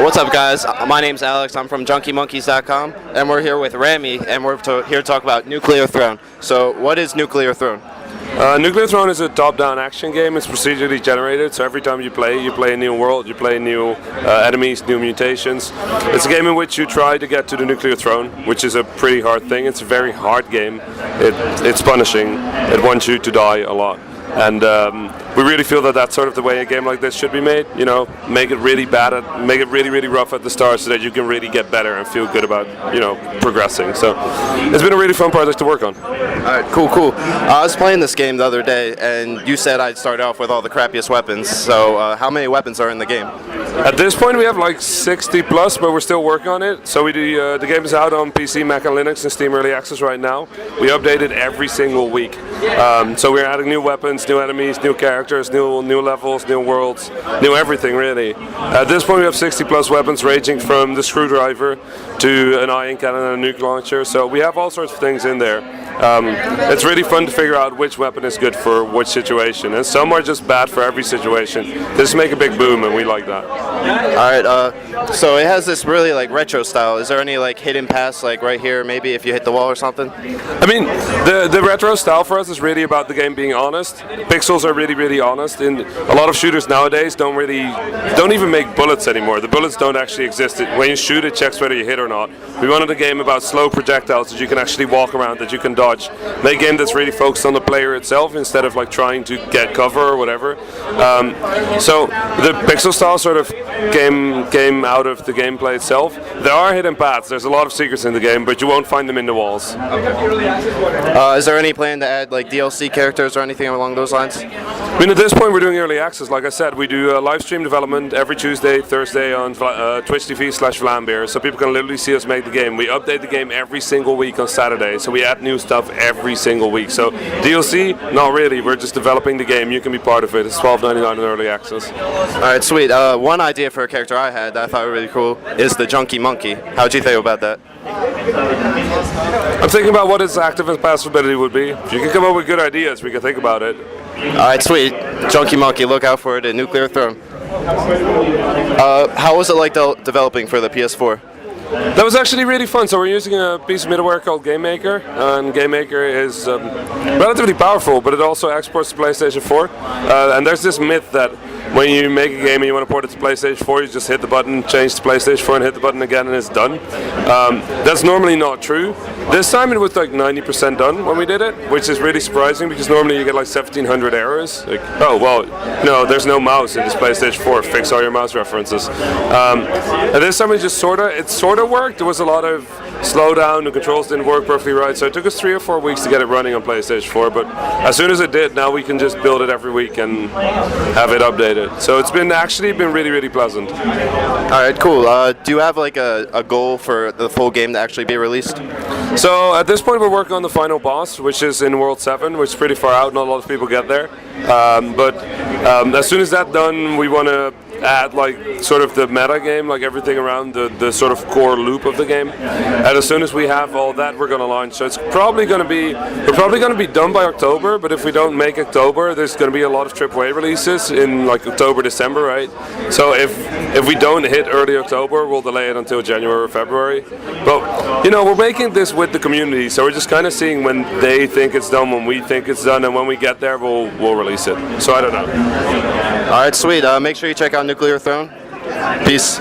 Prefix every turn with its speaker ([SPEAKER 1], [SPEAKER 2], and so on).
[SPEAKER 1] What's up, guys? My name's Alex. I'm from JunkieMonkeys.com, and we're here with Rami, and we're here to talk about Nuclear Throne. So, what is Nuclear Throne?
[SPEAKER 2] Nuclear Throne is a top-down action game. It's procedurally generated, so every time you play a new world, you play new enemies, new mutations. It's a game in which you try to get to the Nuclear Throne, which is a pretty hard thing. It's a very hard game. It's punishing. It wants you to die a lot. And we really feel that that's sort of the way a game like this should be made. You know, make it really bad, make it really, really rough at the start, so that you can really get better and feel good about, progressing. So it's been a really fun project to work on.
[SPEAKER 1] All right, cool. I was playing this game the other day, and you said I'd start off with all the crappiest weapons. So how many weapons are in the game?
[SPEAKER 2] At this point, we have like 60 plus, but we're still working on it. So we do. The game is out on PC, Mac, and Linux in Steam Early Access right now. We update it every single week. So we're adding new weapons, new enemies, new characters, new levels, new worlds, new everything really. At this point we have 60 plus weapons ranging from the screwdriver to an ion cannon and a nuke launcher, so we have all sorts of things in there. It's really fun to figure out which weapon is good for which situation, and some are just bad for every situation. Just make a big boom, and we like that.
[SPEAKER 1] Alright, so it has this really like retro style. Is there any like hidden paths like right here maybe if you hit the wall or something?
[SPEAKER 2] I mean, the retro style for us is really about the game being honest. Pixels are really honest, and a lot of shooters nowadays don't even make bullets anymore. The bullets don't actually exist. When you shoot, it checks whether you hit or not. We wanted a game about slow projectiles that you can actually walk around, that you can dodge. Make a game that's really focused on the player itself instead of like trying to get cover or whatever. So the pixel style sort of came out of the gameplay itself. There are hidden paths. There's a lot of secrets in the game, but you won't find them in the walls.
[SPEAKER 1] Is there any plan to add like DLC characters or anything along those lines?
[SPEAKER 2] I mean, at this point we're doing early access. Like I said, we do live stream development every Tuesday, Thursday on Twitch TV/Vlambeer, so people can literally see us make the game. We update the game every single week on Saturday, so we add new stuff every single week. So DLC, not really. We're just developing the game. You can be part of it. It's $12.99 in early access.
[SPEAKER 1] All right, sweet. One idea for a character I had that I thought was really cool is the Junkie Monkey. How'd you think about that?
[SPEAKER 2] I'm thinking about what its active and passive ability would be. If you can come up with good ideas, we can think about it.
[SPEAKER 1] Alright, sweet. Junkie Monkey, look out for it at Nuclear Throne. How was it like developing for the PS4?
[SPEAKER 2] That was actually really fun. So we're using a piece of middleware called GameMaker, and GameMaker is relatively powerful, but it also exports to PlayStation 4. And there's this myth that when you make a game and you want to port it to PlayStation 4, you just hit the button, change to PlayStation 4, and hit the button again, and it's done. That's normally not true. This time it was like 90% done when we did it, which is really surprising because normally you get like 1,700 errors. Like, oh well, no, there's no mouse in this PlayStation 4. Fix all your mouse references. And this time it sort of worked. There was a lot of slowdown. The controls didn't work perfectly right, so it took us 3 or 4 weeks to get it running on PlayStation 4. But as soon as it did, now we can just build it every week and have it updated. So it's been really pleasant.
[SPEAKER 1] Alright, cool. Do you have like a goal for the full game to actually be released?
[SPEAKER 2] So at this point we're working on the final boss, which is in World 7, which is pretty far out. Not a lot of people get there. But as soon as that's done, we want to add like sort of the meta game, like everything around the sort of core loop of the game. And as soon as we have all that, we're going to launch. So we're probably going to be done by October, but if we don't make October, there's going to be a lot of AAA releases in like October, December, right? So if we don't hit early October, we'll delay it until January or February. But we're making this with the community, so we're just kind of seeing when they think it's done, when we think it's done, and when we get there, we'll release it. So I don't know.
[SPEAKER 1] Alright, sweet. Make sure you check out Nuclear Throne. Peace.